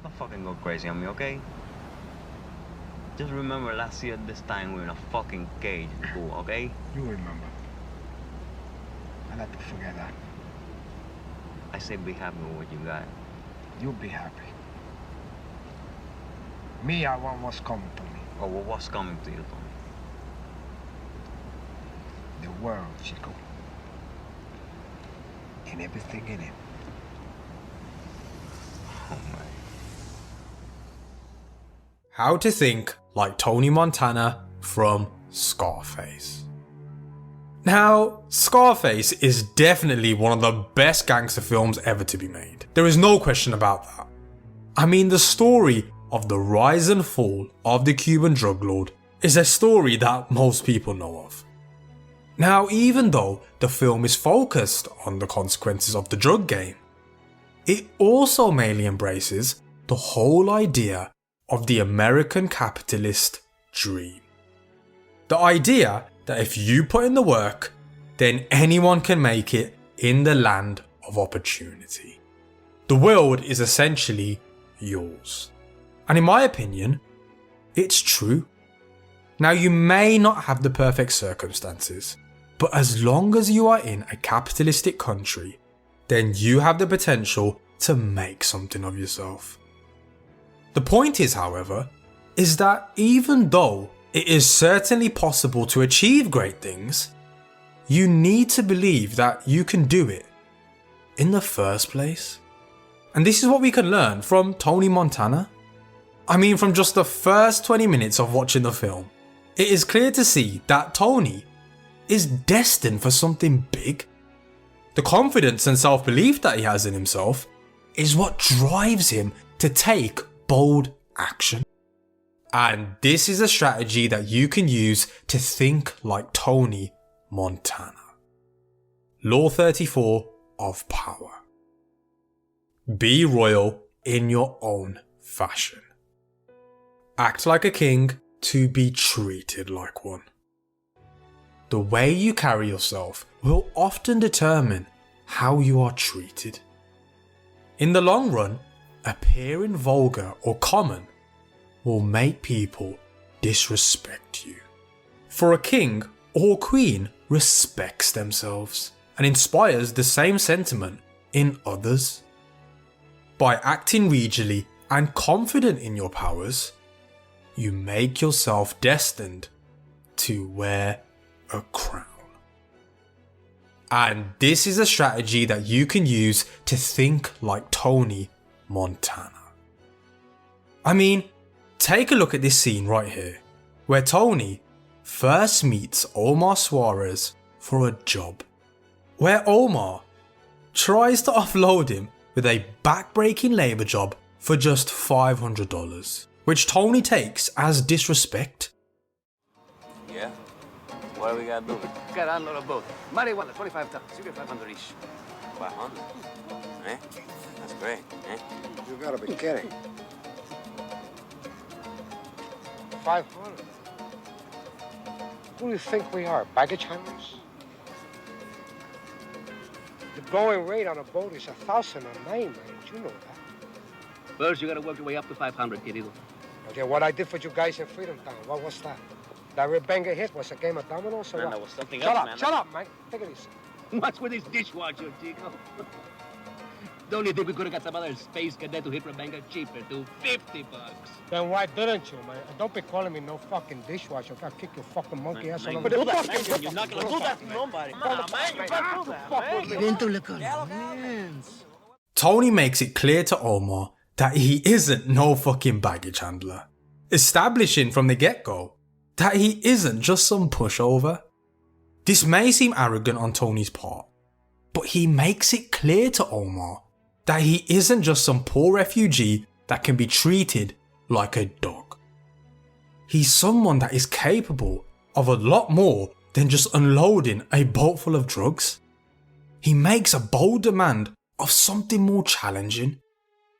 Don't fucking go crazy on me, okay? Just remember last year at this time we were in a fucking cage in school, okay? You remember. I like to forget that. I say be happy with what you got. You'll be happy. Me, I want what's coming to me. Oh, well, what's coming to you, Tony? The world, Chico. And everything in it. Oh, my. How to think like Tony Montana from Scarface. Now, Scarface is definitely one of the best gangster films ever to be made. There is no question about that. I mean, the story of the rise and fall of the Cuban drug lord is a story that most people know of. Now, even though the film is focused on the consequences of the drug game, it also mainly embraces the whole idea of the American capitalist dream. The idea that if you put in the work, then anyone can make it in the land of opportunity. The world is essentially yours. And in my opinion, it's true. Now, you may not have the perfect circumstances, but as long as you are in a capitalistic country, then you have the potential to make something of yourself. The point is, however, is that even though it is certainly possible to achieve great things, you need to believe that you can do it in the first place. And this is what we can learn from Tony Montana. I mean, from just the first 20 minutes of watching the film, it is clear to see that Tony is destined for something big. The confidence and self-belief that he has in himself is what drives him to take bold action. And this is a strategy that you can use to think like Tony Montana. Law 34 of power. Be royal in your own fashion. Act like a king to be treated like one. The way you carry yourself will often determine how you are treated. In the long run, appearing vulgar or common will make people disrespect you. For a king or queen respects themselves and inspires the same sentiment in others. By acting regally and confident in your powers, you make yourself destined to wear a crown. And this is a strategy that you can use to think like Tony Montana. I mean, take a look at this scene right here, where Tony first meets Omar Suarez for a job, where Omar tries to offload him with a back-breaking labour job for just $500, which Tony takes as disrespect. Yeah? What do we gotta do? Got on load of both. Marijuana, 25 tons. You get 500 each. 500? Eh? That's great, eh? You gotta be kidding. 500? Who do you think we are, baggage handlers? The going rate on a boat is 1,000 a night, man. You know that. First, you gotta work your way up to 500, querido. Okay, what I did for you guys in Freedom Town, what was that? That rib banger hit was a game of dominoes or Man, what? that was something Shut else, up, man. shut up, man. Take it easy. What's with this dishwasher, Chico? Don't you think we could have got some other space cadet to hit Rebecca cheaper, to $50? Then why didn't you, man? Don't be calling me no fucking dishwasher. I'll kick your fucking monkey ass all over the fucking... You're not gonna do that to nobody. Tony makes it clear to Omar that he isn't no fucking baggage handler, establishing from the get-go that he isn't just some pushover. This may seem arrogant on Tony's part, but he makes it clear to Omar that he isn't just some poor refugee that can be treated like a dog. He's someone that is capable of a lot more than just unloading a boat full of drugs. He makes a bold demand of something more challenging,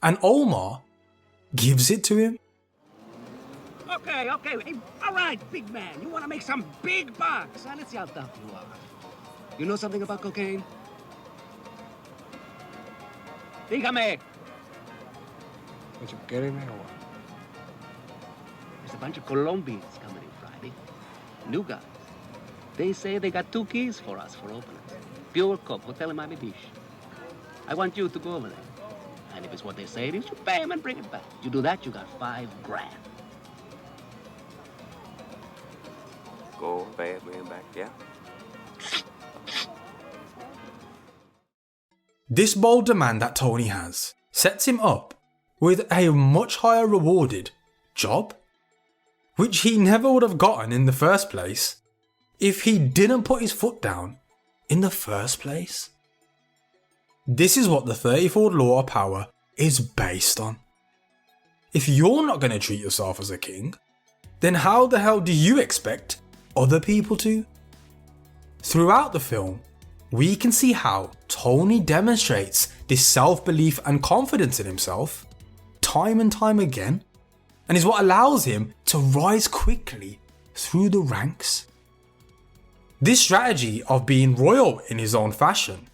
and Omar gives it to him. Okay. Hey, all right, big man. You want to make some big bucks. Let's see how tough you are. You know something about cocaine? Dígame. Did you get in there or what? There's a bunch of Colombians coming in Friday. New guys. They say they got 2 keys for us for opening. Pure Coke, Hotel in Miami Beach. I want you to go over there. And if it's what they say it is, you pay them and bring it back. You do that, you got $5 grand. Go, pay it, bring it back, yeah? This bold demand that Tony has sets him up with a much higher rewarded job, which he never would have gotten in the first place if he didn't put his foot down in the first place. This is what the 34th law of power is based on. If you're not going to treat yourself as a king, then how the hell do you expect other people to? Throughout the film, we can see how Tony demonstrates this self-belief and confidence in himself time and time again, and is what allows him to rise quickly through the ranks. This strategy of being royal in his own fashion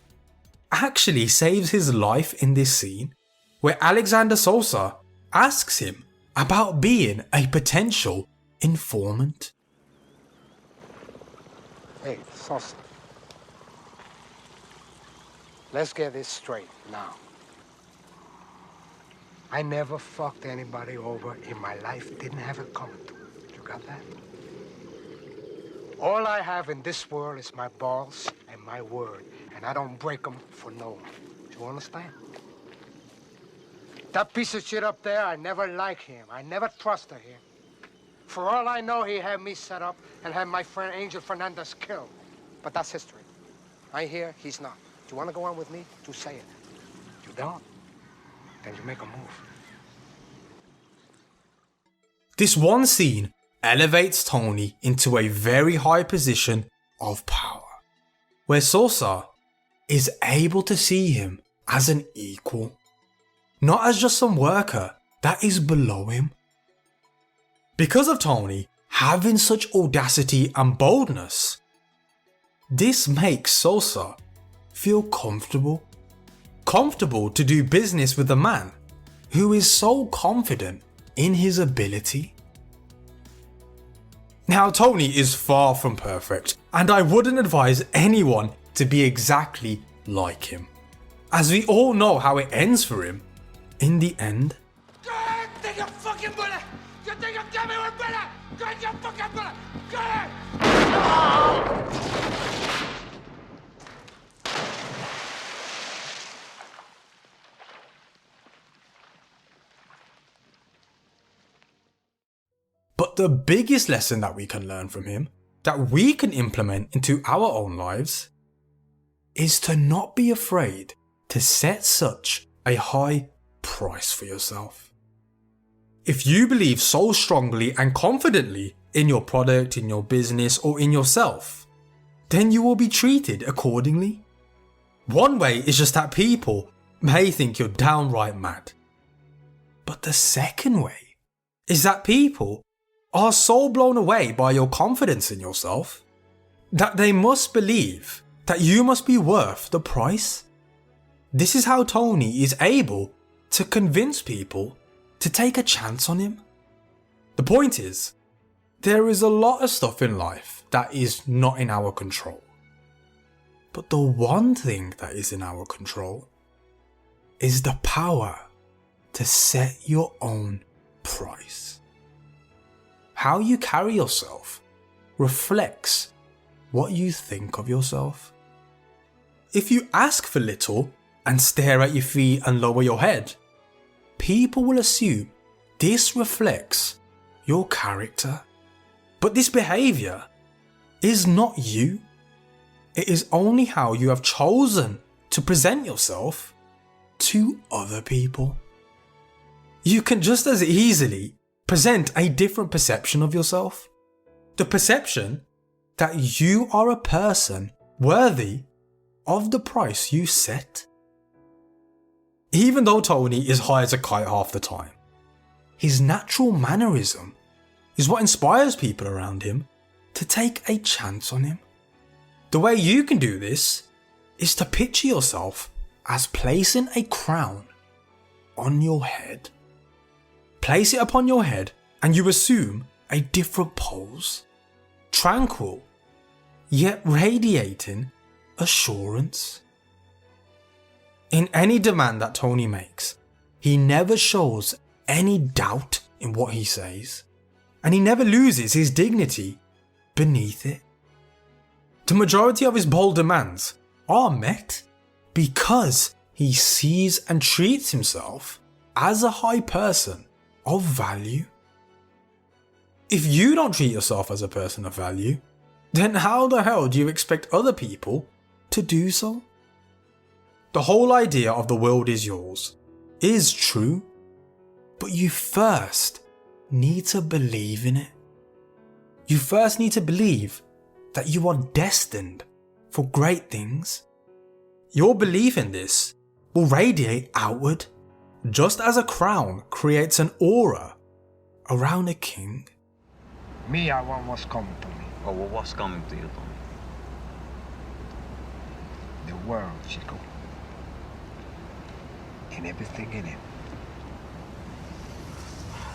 actually saves his life in this scene where Alexander Sosa asks him about being a potential informant. Hey, Sosa. Let's get this straight now. I never fucked anybody over in my life. Didn't have it coming to me. You got that? All I have in this world is my balls and my word. And I don't break them for no one. Do you understand? That piece of shit up there, I never liked him. I never trusted him. For all I know, he had me set up and had my friend Angel Fernandez killed. But that's history. I hear he's not. Do you want to go on with me? To say it. You don't? Then you make a move. This one scene elevates Tony into a very high position of power, where Sosa is able to see him as an equal, not as just some worker that is below him. Because of Tony having such audacity and boldness, this makes Sosa feel comfortable to do business with a man who is so confident in his ability. Now, Tony is far from perfect, and I wouldn't advise anyone to be exactly like him, as we all know how it ends for him in the end. Go ahead, take your fucking bullet! You think you got me with bullet? Go ahead, your fucking bullet! Go ahead! But the biggest lesson that we can learn from him, that we can implement into our own lives, is to not be afraid to set such a high price for yourself. If you believe so strongly and confidently in your product, in your business, or in yourself, then you will be treated accordingly. One way is just that people may think you're downright mad. But the second way is that people are so blown away by your confidence in yourself that they must believe that you must be worth the price. This is how Tony is able to convince people to take a chance on him. The point is, there is a lot of stuff in life that is not in our control. But the one thing that is in our control is the power to set your own price. How you carry yourself reflects what you think of yourself. If you ask for little and stare at your feet and lower your head, people will assume this reflects your character. But this behavior is not you. It is only how you have chosen to present yourself to other people. You can just as easily present a different perception of yourself. The perception that you are a person worthy of the price you set. Even though Tony is high as a kite half the time, his natural mannerism is what inspires people around him to take a chance on him. The way you can do this is to picture yourself as placing a crown on your head. place it upon your head and you assume a different pose. Tranquil, yet radiating assurance. In any demand that Tony makes, he never shows any doubt in what he says, and he never loses his dignity beneath it. The majority of his bold demands are met because he sees and treats himself as a high person of value. If you don't treat yourself as a person of value, then how the hell do you expect other people to do so? The whole idea of the world is yours is true, but you first need to believe in it. You first need to believe that you are destined for great things. Your belief in this will radiate outward, just as a crown creates an aura around a king. Me, I want what's coming to me. Oh, well, what's coming to you, Tony? The world, Chico. And everything in it.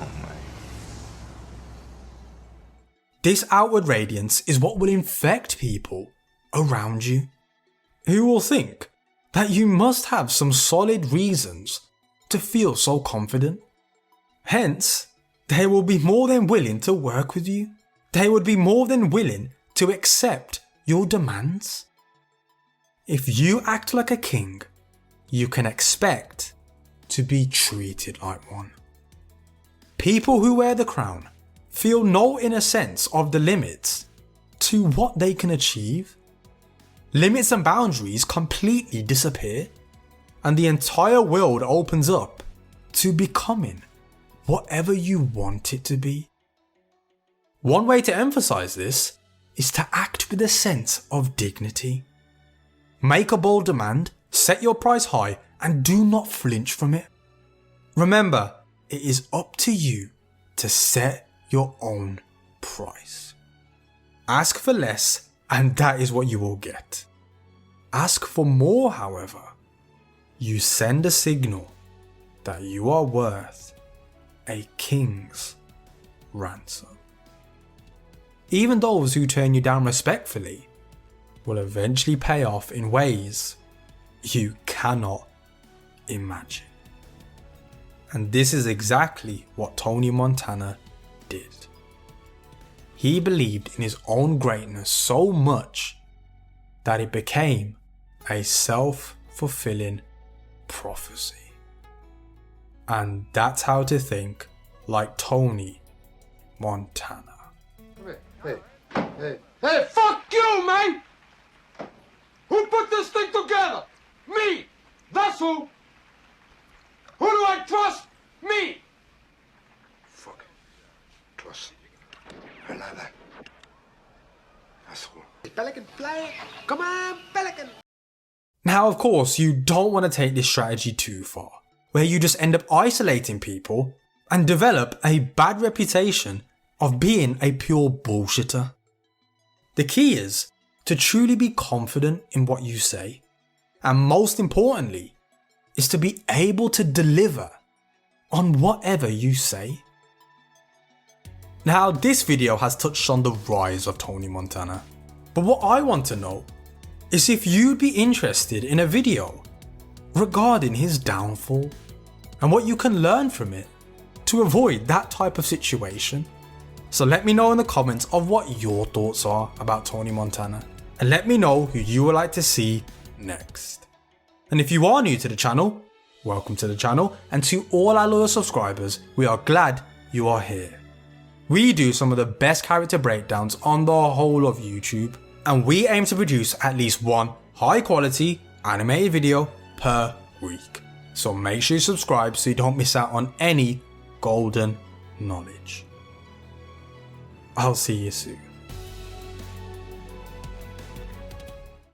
Oh, man. This outward radiance is what will infect people around you, who will think that you must have some solid reasons to feel so confident. Hence, they will be more than willing to work with you. They would be more than willing to accept your demands. If you act like a king, you can expect to be treated like one. People who wear the crown feel no inner sense of the limits to what they can achieve. Limits and boundaries completely disappear, and the entire world opens up to becoming whatever you want it to be. One way to emphasize this is to act with a sense of dignity. Make a bold demand, set your price high, and do not flinch from it. Remember, it is up to you to set your own price. Ask for less, and that is what you will get. Ask for more, however, you send a signal that you are worth a king's ransom. Even those who turn you down respectfully will eventually pay off in ways you cannot imagine. And this is exactly what Tony Montana did. He believed in his own greatness so much that it became a self-fulfilling prophecy. And that's how to think like Tony Montana. Hey, fuck you, man! Who put this thing together? Me! That's who! Who do I trust? Me! Fuck it. Trust. I like that. That's who. Pelican, fly! Come on, Pelican! Now, of course, you don't want to take this strategy too far, where you just end up isolating people and develop a bad reputation of being a pure bullshitter. The key is to truly be confident in what you say, and most importantly, is to be able to deliver on whatever you say. Now, this video has touched on the rise of Tony Montana, but what I want to know is if you'd be interested in a video regarding his downfall and what you can learn from it to avoid that type of situation. So let me know in the comments of what your thoughts are about Tony Montana, and let me know who you would like to see next. And if you are new to the channel, welcome to the channel, and to all our loyal subscribers, we are glad you are here. We do some of the best character breakdowns on the whole of YouTube, and we aim to produce at least one high quality animated video per week. So make sure you subscribe so you don't miss out on any golden knowledge. I'll see you soon.